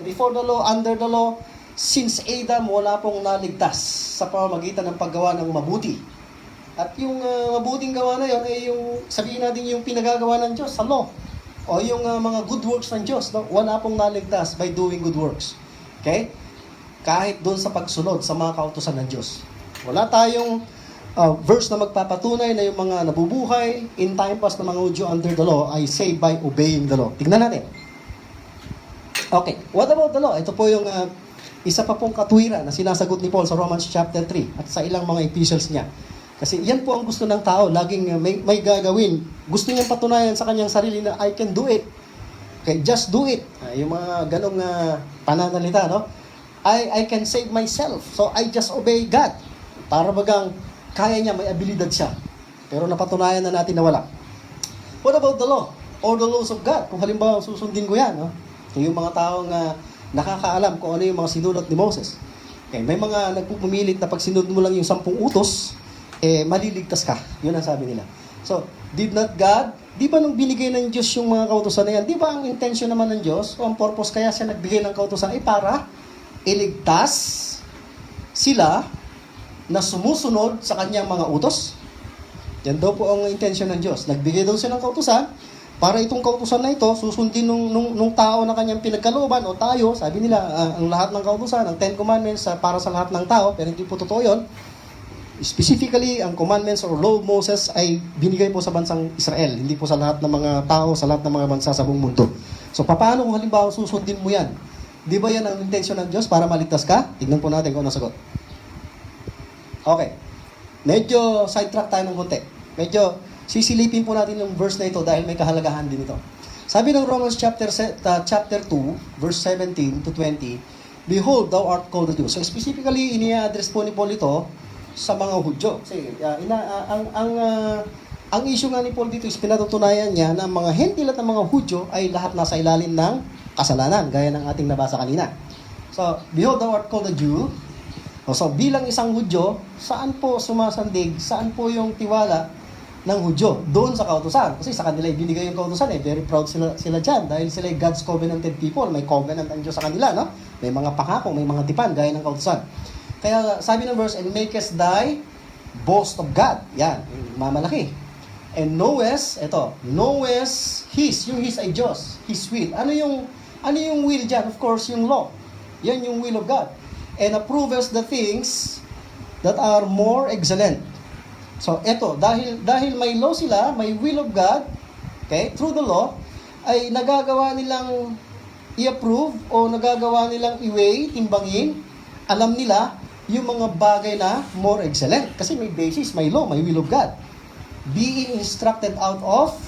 Speaker 1: Before the law, under the law, since Adam, wala pong naligtas sa pamamagitan ng paggawa ng mabuti. At yung mabuting gawa na yon ay yung, sabihin natin yung pinagagawa ng Diyos sa law. O yung mga good works ng Diyos. No? Wala pong naligtas by doing good works. Okay? Kahit doon sa pagsunod sa mga kautusan ng Diyos. Wala tayong verse na magpapatunay na yung mga nabubuhay in time past na mga Hudyo under the law ay saved by obeying the law. Tignan natin. Okay, what about the law? Ito po yung isa pa pong katwiran na sinasagot ni Paul sa Romans chapter 3 at sa ilang mga epistles niya. Kasi yan po ang gusto ng tao, laging may gagawin. Gusto niyang patunayan sa kanyang sarili na I can do it. Okay, just do it. Yung mga ganong pananalita, no? I can save myself, so I just obey God. Para bagang kaya niya, may abilidad siya. Pero napatunayan na natin na wala. What about the law? Or the laws of God? Kung halimbawa susundin ko yan, no? Yung mga taong nakakaalam kung ano yung mga sinulat ni Moses. Okay, may mga nagpupumilit na pag sinunod mo lang yung 10 utos, maliligtas ka. Yun ang sabi nila. So, did not God, di ba nung binigay ng Diyos yung mga kautusan na yan, di ba ang intention naman ng Diyos, o ang purpose kaya siya nagbigay ng kautusan ay para iligtas sila na sumusunod sa kanyang mga utos? Yan daw po ang intention ng Diyos. Nagbigay daw siya ng kautusan, para itong kautusan na ito, susundin nung tao na kanyang pinagkalooban, o tayo, sabi nila, ang lahat ng kautusan, ang 10 commandments, para sa lahat ng tao, pero hindi po totoo yun. Specifically, ang commandments or law of Moses ay binigay po sa bansang Israel, hindi po sa lahat ng mga tao, sa lahat ng mga bansa sa buong mundo. So, paano kung halimbawa susundin mo yan? Di ba yan ang intention ng Diyos para maligtas ka? Tignan po natin kung ano sagot. Okay. Medyo sidetrack tayo ng konti. Medyo sisilipin po natin yung verse na ito dahil may kahalagahan din ito. Sabi ng Romans chapter 2, verse 17 to 20, Behold, thou art called a Jew. So specifically, ini-address po ni Paul ito sa mga Hudyo. Kasi ang issue nga ni Paul dito is pinatutunayan niya na ang mga hentil at ang mga Hudyo ay lahat nasa ilalim ng kasalanan, gaya ng ating nabasa kanina. So, behold, thou art called a Jew. So, bilang isang Hudyo, saan po sumasandig, saan po yung tiwala ng Hudyo? Doon sa kautusan. Kasi sa kanila ibinigay yung kautusan, very proud sila dyan dahil sila God's covenanted people. May covenant ang Diyos sa kanila, no? May mga pangako, may mga tipan, gaya ng kautusan. Kaya sabi ng verse, and makest thy boast of God. Yan, mamalaki. And knowest yung His ay Diyos, His will. Ano yung will dyan? Of course, yung law. Yan yung will of God. And approves the things that are more excellent. So, eto, dahil may law sila, may will of God, okay, through the law, ay nagagawa nilang i-approve o nagagawa nilang i-weigh, timbangin, alam nila yung mga bagay na more excellent. Kasi may basis, may law, may will of God. Being instructed out of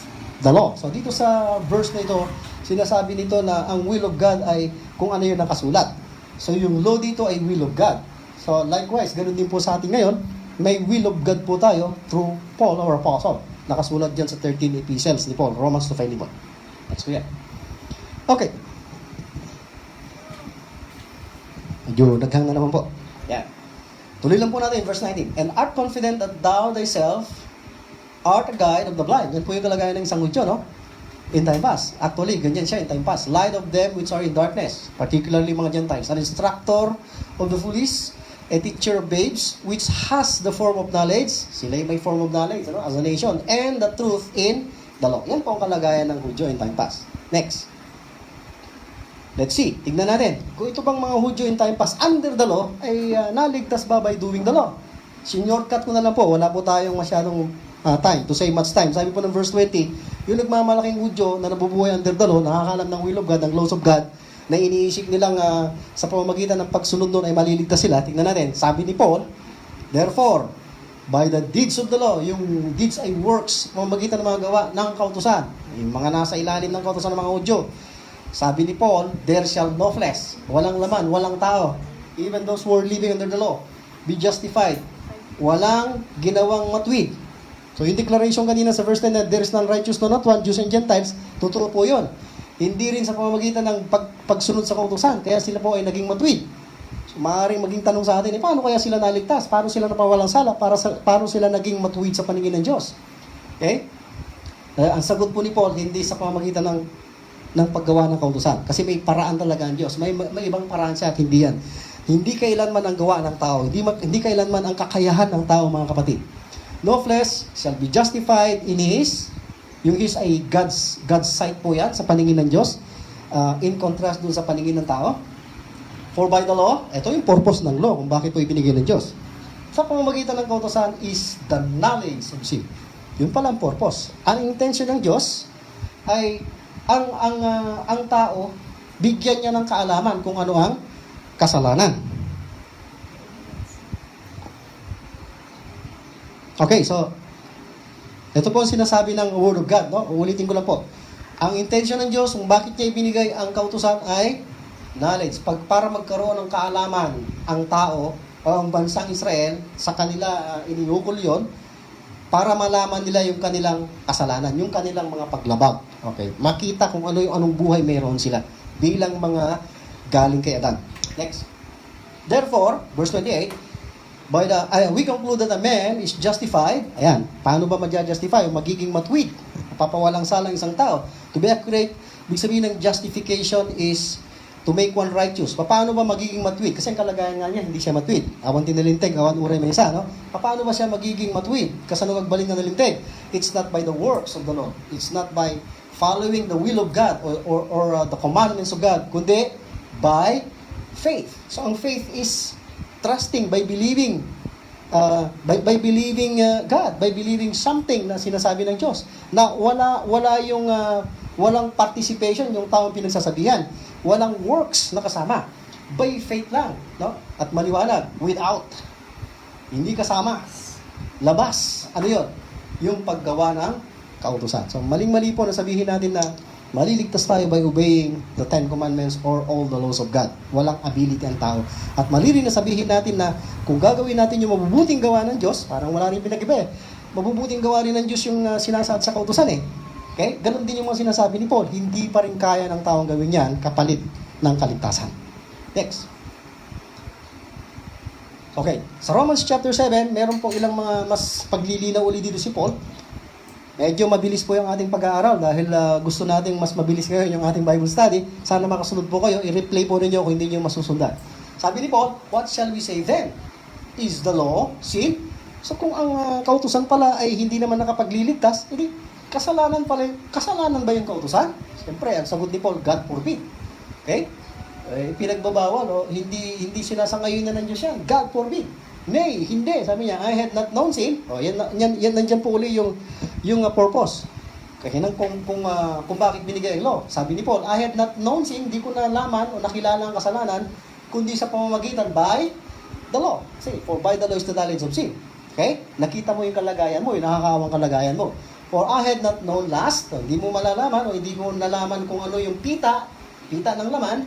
Speaker 1: the law. So dito sa verse na ito, sinasabi nito na ang will of God ay kung ano yung nakasulat. So yung law dito ay will of God. So likewise, ganoon din po sa atin ngayon, may will of God po tayo through Paul, our apostle. Nakasulat dyan sa 13 epistles ni Paul, Romans to Philemon. That's ko yan. Okay. Medyo naghang na naman po. Yan. Tuloy lang po natin, verse 19. And art confident that thou thyself art a guide of the blind. Yan po yung kalagayan ng isang Hudyo, no? In time past. Actually, ganyan siya in time past. Light of them which are in darkness, particularly mga Gentiles. An instructor of the foolish, a teacher of babes, which has the form of knowledge. Sila yung may form of knowledge, ano? As a nation. And the truth in the law. Yan po ang kalagayan ng Hudyo in time past. Next. Let's see. Tignan natin. Kung ito bang mga Hudyo in time past under the law, ay naligtas ba by doing the law? Shortcut ko na lang po. Wala po tayong masyadong time to say much time. Sabi po ng verse 20, yung nagmamalaking Hudyo na nabubuhay under the law, nakakalam ng will of God, ng laws of God, na iniisip nilang sa pamamagitan ng pagsunod doon ay maliligtas sila. Tignan natin. Sabi ni Paul, therefore, by the deeds of the law, yung deeds ay works, pamamagitan ng mga gawa ng kautusan, yung mga nasa ilalim ng kautusan ng mga Hudyo. Sabi ni Paul, there shall no flesh, walang laman, walang tao, even those who are living under the law, be justified. Walang ginawang matwid. So yung declaration kanina sa verse 10 na there is none righteous, no not one, Jews and Gentiles, totoo po yun. Hindi rin sa pamamagitan ng pagsunod sa kautusan, kaya sila po ay naging matwid. So maaaring maging tanong sa atin, paano kaya sila naligtas? Paano sila napawalang sala? Paano sila naging matwid sa paningin ng Diyos? Okay? Ang sagot po ni Paul, hindi sa pamamagitan ng paggawa ng kautusan. Kasi may paraan talaga ang Diyos. May ibang paraan siya at hindi yan. Hindi kailanman ang gawa ng tao. Hindi kailanman ang kakayahan ng tao, mga kapatid. No flesh shall be justified in his. Yung his ay God's sight po yan sa paningin ng Diyos. In contrast dun sa paningin ng tao. For by the law, ito yung purpose ng law kung bakit po ibinigay ng Diyos. Sa pamamagitan ng kautusan is the knowledge of sin. Yun pala ang purpose. Ang intention ng Diyos ay ang tao, bigyan niya ng kaalaman kung ano ang kasalanan. Okay, so ito po ang sinasabi ng Word of God, no? Uulitin ko lang po. Ang intention ng Diyos kung bakit niya ibinigay ang kautusan ay knowledge. Para magkaroon ng kaalaman ang tao o ang bansang Israel, sa kanila iniukol yon, para malaman nila yung kanilang kasalanan, yung kanilang mga paglabag. Okay, makita kung anong buhay mayroon sila bilang mga galing kay Adan. Next. Therefore, verse 28, we conclude that a man is justified. Ayan, paano ba magja-justify? Magiging matwid. Papawalang salang isang tao. To be accurate, ibig sabihin ng justification is to make one righteous. Paano ba magiging matwid? Kasi ang kalagayan nga niya, hindi siya matwid. Awan tinalinteg, awan uray may isa, no? Paano ba siya magiging matwid? Kasanung agbaling na nalinteg. It's not by the works of the Lord. It's not by following the will of God or the commandments of God, kundi by faith. So ang faith is trusting by believing by believing God, by believing something na sinasabi ng Diyos. Na wala yung walang participation yung taong pinagsasabihan. Walang works na kasama. By faith lang, no? At maliwanag, without. Hindi kasama. Labas. Ano 'yon? Yung paggawa ng kautusan. So maling-mali po na sabihin natin na maliligtas tayo by obeying the Ten Commandments or all the laws of God. Walang ability ang tao. At mali rin na sabihin natin na kung gagawin natin yung mabubuting gawa ng Diyos, parang wala rin pinag-iba eh. Mabubuting gawa rin ng Diyos yung sinasaad sa kautusan eh. Okay? Ganon din yung mga sinasabi ni Paul. Hindi pa rin kaya ng taong gawin yan kapalit ng kaligtasan. Next. Okay. Sa Romans chapter 7, meron pong ilang mga mas paglilinaw ulit dito si Paul. Medyo mabilis po yung ating pag-aaral dahil gusto nating mas mabilis ngayon yung ating Bible study. Sana makasunod po kayo. I-replay po ninyo kung hindi nyo masusundan. Sabi ni Paul, what shall we say then? Is the law sin? So kung ang kautusan pala ay hindi naman nakapagliligtas, hindi, kasalanan pala. Kasalanan ba yung kautusan? Siyempre, ang sagot ni Paul, God forbid. Okay? Pinagbabawal, no? Hindi sinasangayon na ng Diyos yan. God forbid. Nay, hindi. Sabi niya, I had not known sin. Yan nandiyan po uli yung purpose. Kaya kung bakit binigay ang law. Sabi ni Paul, I had not known sin, hindi ko nalaman o nakilala ang kasalanan, kundi sa pamamagitan by the law. See, for by the law is the knowledge of sin. Okay? Nakita mo yung kalagayan mo, yung nakakaawang kalagayan mo. For I had not known last, hindi mo malalaman o hindi mo nalaman kung ano yung pita ng laman,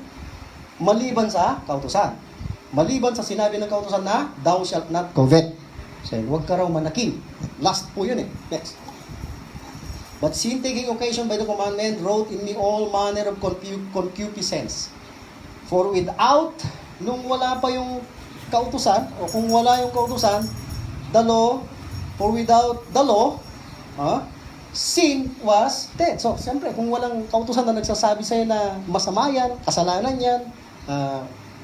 Speaker 1: maliban sa kautusan. Maliban sa sinabi ng kautusan na, thou shalt not covet. So, huwag ka raw manaking. Last po yun eh. Next. But sin taking occasion by the commandment wrote in me all manner of concupiscence. For without, nung wala pa yung kautusan, o kung wala yung kautusan, the law, for without the law, sin was dead. So, siyempre, kung walang kautusan na nagsasabi sa'yo na masama yan, kasalanan yan,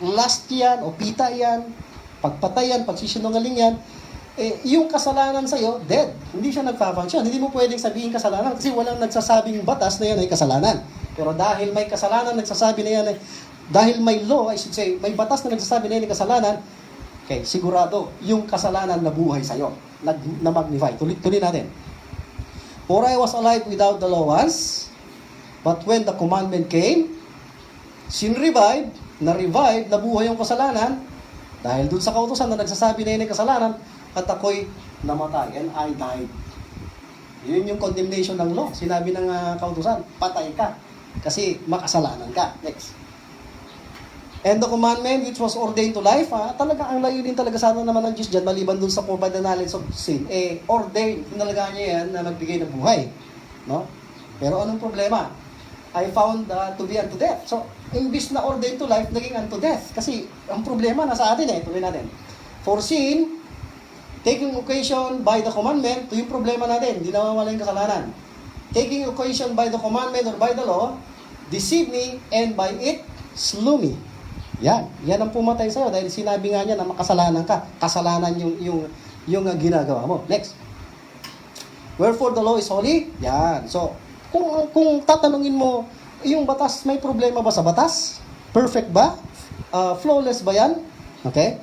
Speaker 1: last yan, o pita yan, pagpatay yan, pagsisinungaling yan, yung kasalanan sa'yo, dead. Hindi siya nagpa-function. Hindi mo pwedeng sabihin kasalanan kasi walang nagsasabing batas na yan ay kasalanan. Pero dahil may kasalanan nagsasabi na yan ay, dahil may law, I should say, may batas na nagsasabi na yan ay kasalanan, okay, sigurado, yung kasalanan na buhay sa'yo, na-magnify. Tuloy natin. For I was alive without the law once, but when the commandment came, sin revived, na-revive, nabuhay yung kasalanan, dahil dun sa kautusan na nagsasabi na yun ay kasalanan, at ako'y namatay, and I died. Yun yung condemnation ng law. Sinabi ng kautusan, patay ka, kasi makasalanan ka. Next. And the commandment which was ordained to life, talaga ang layunin talaga sana naman ng Diyos dyan, maliban dun sa provide the knowledge of sin, ordained, tinalaga niya yan na magbigay ng buhay. No? Pero anong problema? I found to be unto death. So, imbis na ordained to life, naging unto death. Kasi ang problema nasa atin tuloy natin. For sin, taking occasion by the commandment, ito yung problema natin, hindi nawawala yung kasalanan. Taking occasion by the commandment or by the law, deceived me, and by it, slew me. Yan ang pumatay sa'yo dahil sinabi nga niya na makasalanan ka. Kasalanan yung ginagawa mo. Next. Wherefore the law is holy? Yan. So, kung tatanungin mo, yung batas, may problema ba sa batas? Perfect ba? Flawless ba yan? Okay?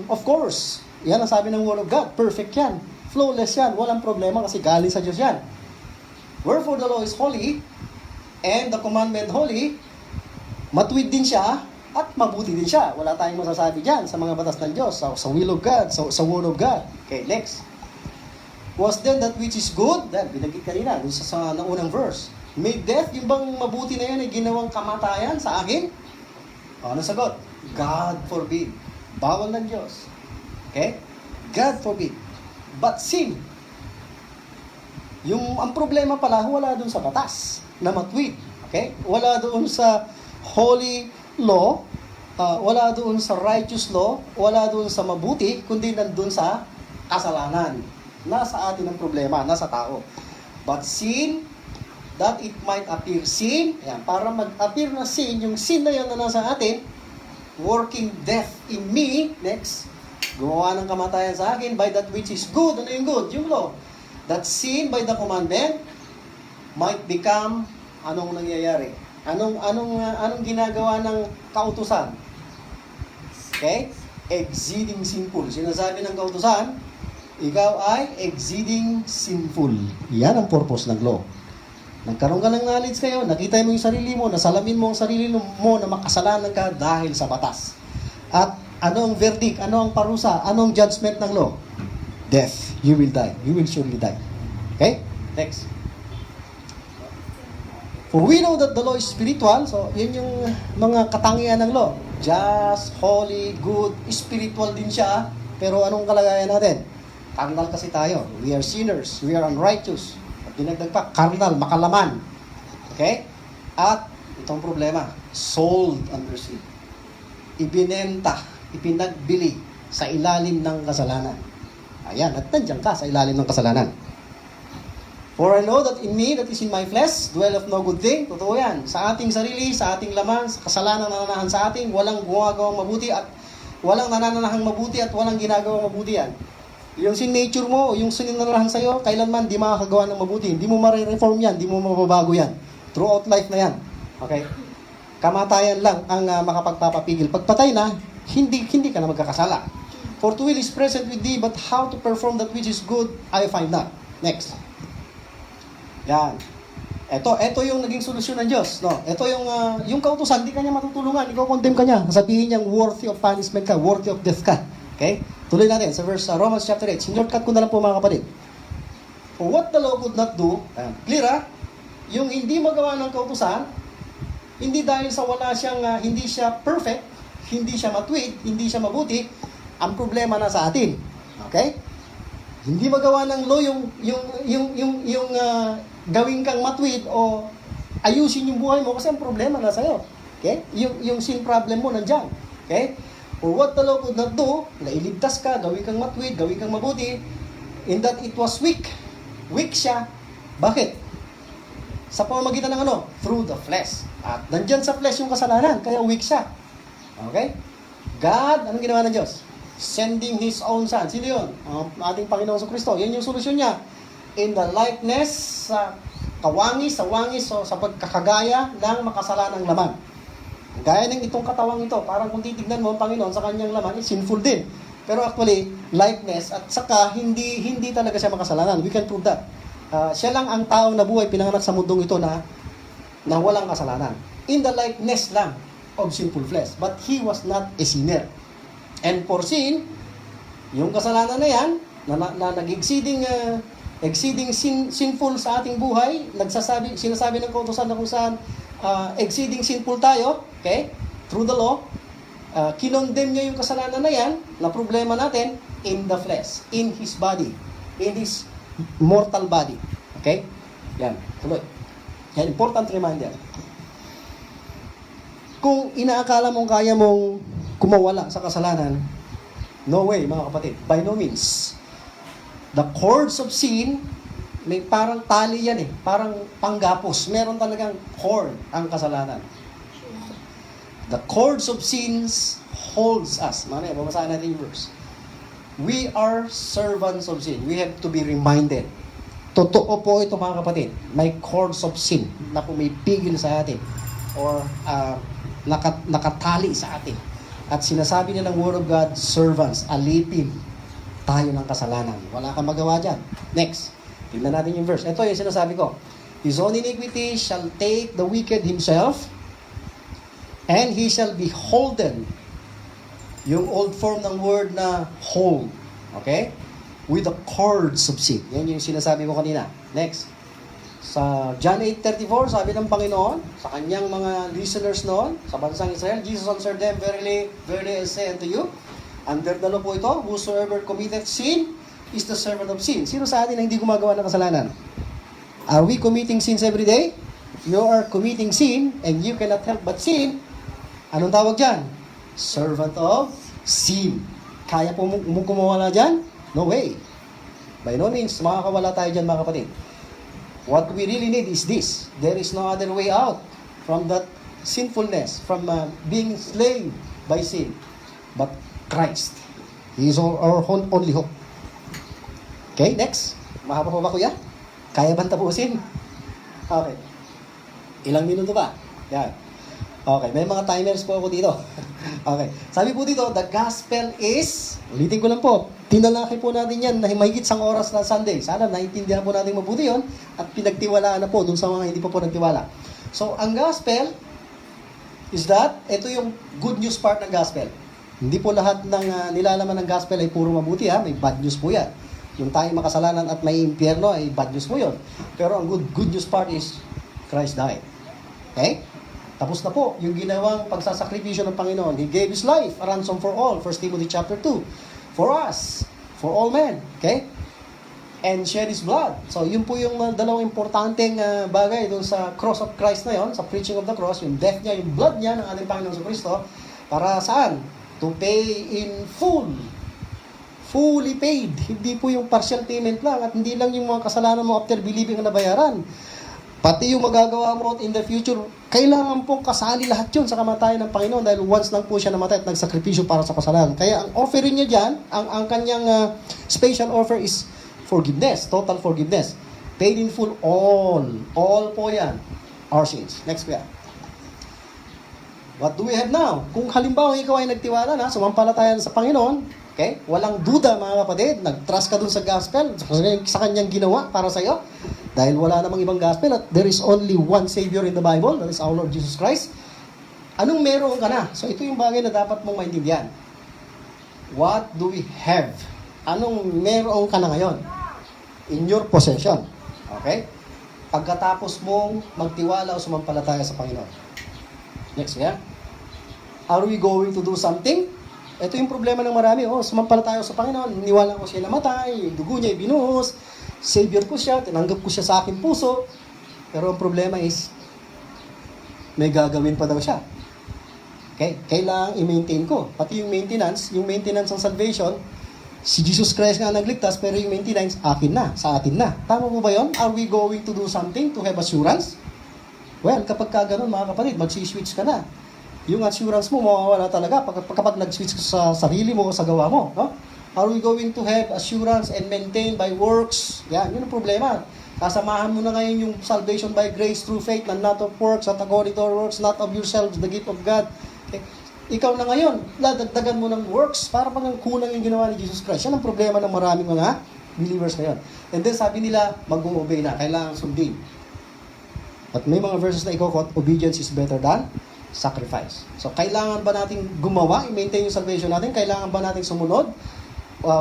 Speaker 1: Of course. Yan ang sabi ng Word of God. Perfect yan. Flawless yan. Walang problema kasi galing sa Diyos yan. Wherefore the law is holy, and the commandment holy, matuwid din siya, at mabuti din siya. Wala tayong masasabi dyan sa mga batas ng Diyos, sa will of God, sa Word of God. Okay, next. Was then that which is good, then, binagit kanina, dun sa naunang verse. Made death, yung bang mabuti na yan ay ginawang kamatayan sa akin? Ano sagot? God forbid. Bawal ng Diyos. Okay? God forbid. But sin. Ang problema pala, wala dun sa batas na matwid. Okay? Wala doon sa holy law, wala doon sa righteous law, wala doon sa mabuti, kundi nandun sa kasalanan. Nasa atin ang problema, nasa tao. But sin, that it might appear sin, ayan, para mag-appear na sin, yung sin na yun na nasa atin, working death in me, next, gumawa ng kamatayan sa akin by that which is good. Ano yung good? Yung law. That sin by the commandment might become, anong nangyayari? Anong ginagawa ng kautusan? Okay? Exceeding sinful. Sinasabi ng kautusan, ikaw ay exceeding sinful. Yan ang purpose ng law. Nagkaroon ka ng knowledge kayo, nakita mo yung sarili mo, nasalamin mo ang sarili mo na makasalanan ka dahil sa batas. At ano ang verdict? Ano ang parusa? Ano ang judgment ng law? Death. You will die. You will surely die. Okay? Next. For we know that the law is spiritual. So, yun yung mga katangian ng law. Just, holy, good, spiritual din siya. Pero anong kalagayan natin? Carnal kasi tayo. We are sinners. We are unrighteous. At dinagdag pa, carnal, makalaman. Okay? At itong problema, sold under sin. Ibinenta, ipinagbili sa ilalim ng kasalanan. Ayan, at nandiyan ka sa ilalim ng kasalanan. For I know that in me, that is in my flesh, dwelleth no good thing. Totoo yan. Sa ating sarili, sa ating laman, sa kasalanan na nananahan sa ating, walang gumagawang mabuti at walang nananahang mabuti at walang ginagawang mabuti yan. Yung sin nature mo, yung sininanahan sa'yo, kailanman di makakagawa ng mabuti. Hindi mo ma-reform yan, hindi mo mababago yan. Throughout life na yan. Okay? Kamatayan lang ang makapagpapapigil. Pagpatay na, hindi ka na magkakasala. For to will is present with thee, but how to perform that which is good, I find not. Next. Yan. Ito yung naging solusyon ng Diyos. No? Ito yung kautusan, hindi kanya matutulungan, ikaw condemn kanya. Sabihin niyang worthy of punishment ka, worthy of death ka. Okay? Tuloy natin sa verse Romans chapter 8. Sinurtcut ko na lang po mga kapatid. For what the law could not do, clear ha? Yung hindi magawa ng kautusan, hindi dahil sa wala siyang, hindi siya perfect, hindi siya matuwid, hindi siya mabuti, ang problema na sa atin. Okay? Hindi magawa ng law yung gawin kang matuwid o ayusin yung buhay mo kasi ang problema na sa'yo. Okay? Yung sin problem mo nandiyan. Okay? For what the law could not do, nailigtas ka, gawin kang matuwid, gawin kang mabuti, in that it was weak. Weak siya. Bakit? Sa pamamagitan ng ano? Through the flesh. At nandyan sa flesh yung kasalanan, kaya weak siya. Okay? God, anong ginawa ng Diyos? Sending His own Son. Sino yun? Ating Panginoon sa Kristo. Yan yung solusyon niya. In the likeness, sa kawangis, so sa pagkakagaya ng makasalanang laman. Gaya ng itong katawang ito, parang kung titignan mo ang Panginoon sa kanyang laman, sinful din. Pero actually, likeness, at saka hindi talaga siya makasalanan. We can prove that. Siya lang ang taong nabuhay, pinanganak sa mundong ito na walang kasalanan. In the likeness lang of sinful flesh. But He was not a sinner. And for sin, yung kasalanan na yan, na nag-exceeding sinful sa ating buhay, sinasabi ng kautusan na kung saan exceeding sinful tayo, okay, through the law, kinondemn niya yung kasalanan na yan, na problema natin, in the flesh, in His body, in His mortal body. Okay? Yan, tuloy. Yan, important reminder. Kung inaakala mong kaya mong kumawala sa kasalanan, no way, mga kapatid. By no means. The cords of sin, may parang tali yan eh. Parang panggapos. Meron talagang cord ang kasalanan. The cords of sins holds us. Mamaya, babasahin natin yung verse. We are servants of sin. We have to be reminded. Totoo po ito, mga kapatid. May cords of sin na pumipigil sa atin or nakatali sa atin. At sinasabi niya ng Word of God, servants, alipin tayo ng kasalanan. Wala kang magawa dyan. Next. Tignan natin yung verse. Ito yung sinasabi ko. His own iniquity shall take the wicked himself, and he shall be holden. Yung old form ng word na hold. Okay? With the cords of sin. Yan yung sinasabi ko kanina. Next. Sa John 8:34, sabi ng Panginoon, sa kanyang mga listeners noon, sa bansang Israel, Jesus answered them, Verily, verily I say unto you, under the law po ito, whosoever committeth sin is the servant of sin. Sino sa atin na hindi gumagawa ng kasalanan? Are we committing sins every day? You are committing sin and you cannot help but sin. Anong tawag dyan? Servant of sin. Kaya po mong kumawala dyan? No way. By no means, makakawala tayo dyan, mga kapatid. What we really need is this. There is no other way out from that sinfulness, from being enslaved by sin. But Christ. He is our only hope. Okay, next. Mahaba pa ba, kuya? Kaya bang tapusin? Okay. Ilang minuto ba? Yan. Okay, may mga timers po ako dito. Okay. Sabi po dito, the gospel is, ulitin ko lang po, tinalaki po natin yan na mahigit sang oras na Sunday. Sana naintindihan po natin mabuti yun at pinagtiwalaan na po dun sa mga hindi pa po nagtiwala. So, ang gospel is that, ito yung good news part ng gospel. Hindi po lahat ng nilalaman ng gospel ay puro mabuti ha, may bad news po yan. Yung tayo makasalanan at may impyerno ay bad news po yun. Pero ang good news part is, Christ died. Okay? Tapos na po, yung ginawang pagsasakripisyo ng Panginoon. He gave His life, a ransom for all. 1 Timothy chapter 2. For us. For all men. Okay? And shed His blood. So, yun po yung dalawang importanteng bagay doon sa cross of Christ na yon, sa preaching of the cross, yung death niya, yung blood niya ng ating Panginoon sa Kristo. Para saan? To pay in full. Fully paid. Hindi po yung partial payment lang at hindi lang yung mga kasalanan mo after believing na nabayaran. Pati yung magagawa mo in the future, kailangan pong kasali lahat yun sa kamatayan ng Panginoon dahil once lang po siya namatay at nagsakripisyo para sa kasalanan. Kaya ang offering niya dyan, ang kanyang special offer is forgiveness, total forgiveness. Paid in full, all po yan, our sins. Next kuya. What do we have now? Kung halimbawa ikaw ay nagtiwala na, sumampalataya sa Panginoon, okay? Walang duda mga kapatid, nag-trust ka dun sa gospel, sa kanyang ginawa para sa iyo. Dahil wala namang ibang gospel at there is only one Savior in the Bible, that is our Lord Jesus Christ. Anong meron ka na? So ito yung bagay na dapat mong maintindihan. What do we have? Anong meron ka na ngayon? in your possession. Okay? Pagkatapos mong magtiwala o sumampalataya sa Panginoon. Next, yeah? Are we going to do something? Ito yung problema ng marami. Sumampalataya sa Panginoon, niwala ko siya namatay, yung dugo niya ibinuhos, Savior ko siya, tinanggap ko siya sa aking puso. Pero ang problema is, may gagawin pa daw siya. Okay? Kailangang i-maintain ko. Pati yung maintenance ng salvation, si Jesus Christ nga nagligtas, pero yung maintenance, akin na, sa atin na. Tama mo ba yun? Are we going to do something to have assurance? Well, kapag ka ganun, mga kapatid, magsiswitch ka na. Yung assurance mo, mawawala talaga kapag nag-switch ka sa sarili mo o sa gawa mo. No? Are we going to have assurance and maintain by works? Yan, yun ang problema. Kasamahan mo na ngayon yung salvation by grace through faith, and not of works, at according to our works, not of yourselves, the gift of God. Okay? Ikaw na ngayon, dadagdagan mo ng works para pang kulang yung ginawa ni Jesus Christ. Yan ang problema ng maraming mga believers ngayon. And then sabi nila, mag-o-obey na, kailangan sundin. At may mga verses na iko-quote, obedience is better than sacrifice. So, kailangan ba natin gumawa, i-maintain yung salvation natin? Kailangan ba natin sumunod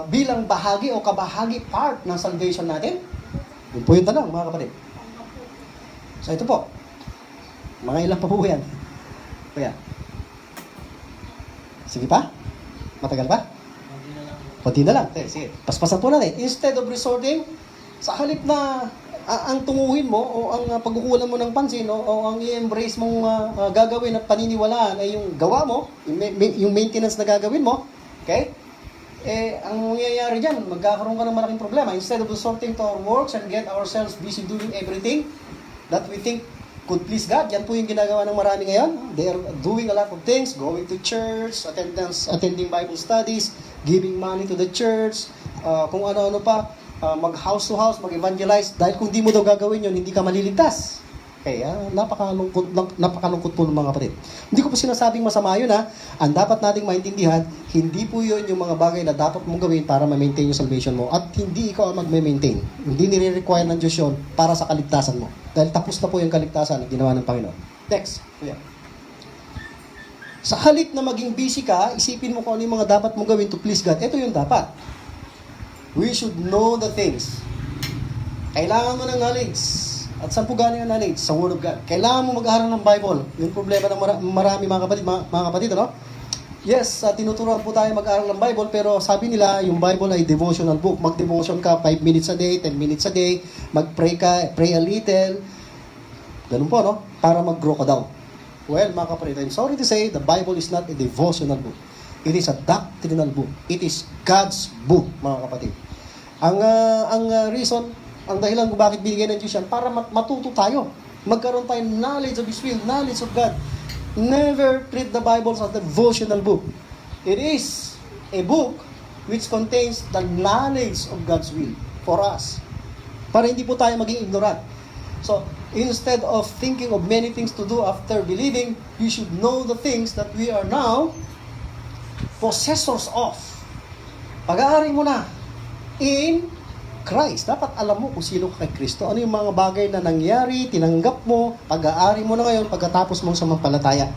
Speaker 1: bilang bahagi o kabahagi part ng salvation natin? Yun po yung tanong, mga kapatid. So, ito po. Mga ilang pa po yan. Kaya, sige pa? Matagal pa? Kunti na lang. Sige. Paspasan po natin. Instead of resorting, sa halip na ang tunguhin mo o ang pagkukulan mo ng pansin o ang i-embrace mong gagawin at paniniwalaan ay yung gawa mo, yung maintenance na gagawin mo, okay? Ang mangyayari dyan, magkakaroon ka ng malaking problema. Instead of resorting to our works and get ourselves busy doing everything that we think could please God, yan po yung ginagawa ng marami ngayon. They are doing a lot of things, going to church, attending Bible studies, giving money to the church, kung ano-ano pa, mag-house to house, mag-evangelize, dahil kung di mo daw gagawin yun, hindi ka maliligtas. Kaya, napakalungkot po ng mga kapatid. Hindi ko po sinasabing masama yun, ha. Ang dapat nating maintindihan, hindi po yun yung mga bagay na dapat mong gawin para ma-maintain yung salvation mo. At hindi ikaw ang mag-maintain. Hindi nire-require ng Diyos yun para sa kaligtasan mo. Dahil tapos na po yung kaligtasan na ginawa ng Panginoon. Next. Yeah. Sa halip na maging busy ka, isipin mo kung ano yung mga dapat mong gawin to please God. Ito yung dapat. We should know the things. Kailangan mo ng knowledge. At saan po galing ang knowledge? Sa Word of God. Kailangan mo mag-aaral ng Bible. Yung problema ng marami mga kapatid, ano? Yes, tinuturuan po tayo mag-aaral ng Bible, pero sabi nila, yung Bible ay devotional book. Mag-devotion ka 5 minutes a day, 10 minutes a day, mag-pray ka, pray a little. Ganun po, no? Para mag-grow ka daw. Well, mga kapatid, I'm sorry to say, the Bible is not a devotional book. It is a doctrinal book. It is God's book, mga kapatid. Ang reason, ang dahilan kung bakit binigay ng Diyos yan, para matuto tayo. Magkaroon tayo knowledge of His will, knowledge of God. Never treat the Bible as a devotional book. It is a book which contains the knowledge of God's will for us. Para hindi po tayo maging ignorant. So, instead of thinking of many things to do after believing, you should know the things that we are now possessors of. Pag-aari mo na in Christ. Dapat alam mo kung sino ka kay Kristo. Ano yung mga bagay na nangyari, tinanggap mo, pag-aari mo na ngayon pagkatapos mong sumampalataya.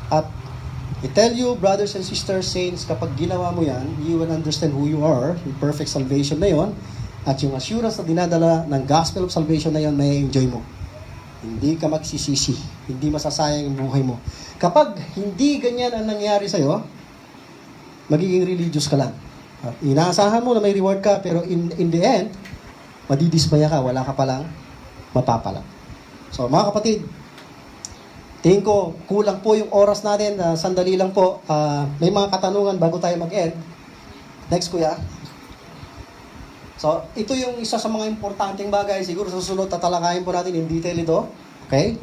Speaker 1: At I tell you, brothers and sisters, saints, kapag ginawa mo yan, you will understand who you are, yung perfect salvation na yon, at yung assurance na dinadala ng gospel of salvation na yon, may enjoy mo. Hindi ka magsisisi. Hindi masasayang yung buhay mo. Kapag hindi ganyan ang nangyari sa'yo, magiging religious ka lang. Inaasahan mo na may reward ka, pero in the end, madidismaya ka, wala ka palang mapapala. So, mga kapatid, tingin ko, kulang po yung oras natin, sandali lang po. May mga katanungan bago tayo mag-end. Next, kuya. So, ito yung isa sa mga importanteng bagay. Siguro susunod, tatalakayin po natin in detail ito. Okay?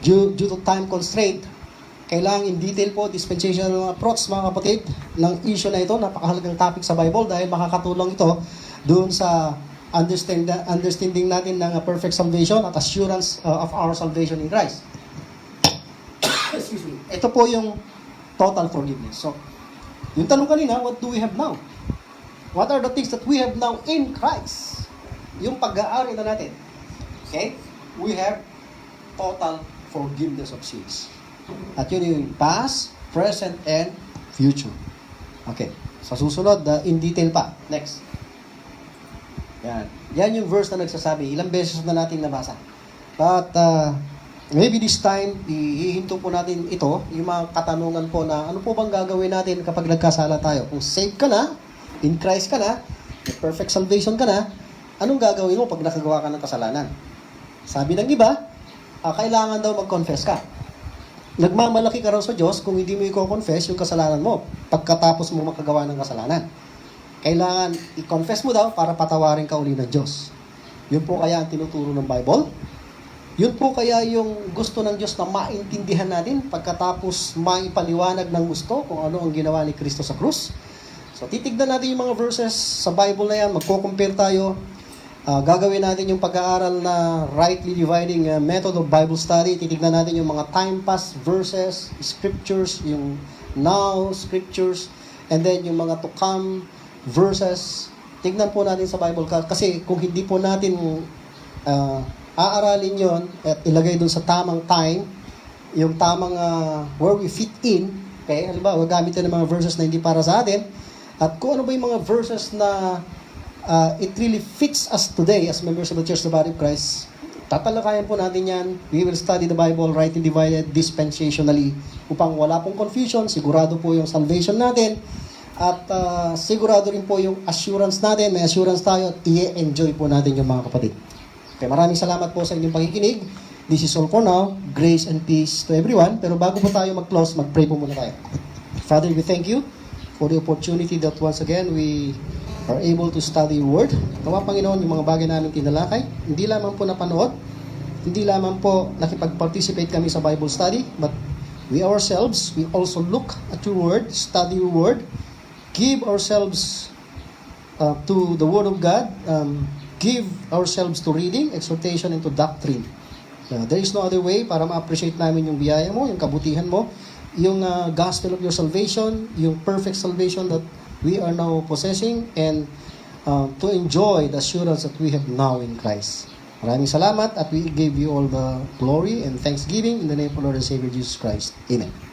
Speaker 1: Due to time constraint, kailangan in detail po, dispensational approach, mga kapatid, ng issue na ito. Napakahalagang topic sa Bible dahil makakatulong ito doon sa understanding natin ng perfect salvation at assurance of our salvation in Christ. Excuse me. Ito po yung total forgiveness. So, yung tanong kanina, what do we have now? What are the things that we have now in Christ? Yung pag-aari na natin. Okay? We have total forgiveness of sins. At yun yung past, present, and future. Okay. Sa susunod, in detail pa. Next. Yan. Yan yung verse na nagsasabi. Ilang beses na natin nabasa. But maybe this time, ihihinto po natin ito, yung mga katanungan po na ano po bang gagawin natin kapag nagkasala tayo? Kung saved ka na, in Christ ka na, may perfect salvation ka na, anong gagawin mo pag nakagawa ka ng kasalanan? Sabi ng iba, kailangan daw mag-confess ka. Nagmamalaki ka raw sa Diyos kung hindi mo i-confess yung kasalanan mo pagkatapos mo makagawa ng kasalanan. Kailangan i-confess mo daw para patawarin ka uli ng Diyos. Yun po kaya ang tinuturo ng Bible. Yun po kaya yung gusto ng Diyos na maintindihan natin pagkatapos maipaliwanag ng gusto kung ano ang ginawa ni Kristo sa krus. So titignan natin yung mga verses sa Bible na yan, magko-compare tayo. Gagawin natin yung pag-aaral na rightly dividing method of Bible study. Titignan natin yung mga time past verses, scriptures, yung now scriptures, and then yung mga to come verses. Tignan po natin sa Bible kasi kung hindi po natin aaralin yon at ilagay dun sa tamang time, yung tamang where we fit in, okay? Halimbawa, gagamitin ng mga verses na hindi para sa atin, at kung ano ba yung mga verses na it really fits us today as members of the Church of the Body of Christ, tatalakayan po natin yan. We will study the Bible rightly divided dispensationally upang wala pong confusion, sigurado po yung salvation natin, at sigurado rin po yung assurance natin, may assurance tayo at i-enjoy po natin yung mga kapatid. Okay, maraming salamat po sa inyong pakikinig. This is all for now. Grace and peace to everyone. Pero bago po tayo mag-close, mag-pray po muna tayo. Father, we thank you for the opportunity that once again we are able to study your word. Nawa, Panginoon, yung mga bagay namin tinalakay, hindi lamang po napanood, hindi lamang po nakipag-participate kami sa Bible study, but we ourselves, we also look at your word, study your word, give ourselves to the Word of God, give ourselves to reading, exhortation, and to doctrine. There is no other way para ma-appreciate namin yung biyaya mo, yung kabutihan mo, yung gospel of your salvation, yung perfect salvation that we are now possessing, and to enjoy the assurance that we have now in Christ. Maraming salamat at we give you all the glory and thanksgiving in the name of our Lord and Savior Jesus Christ. Amen.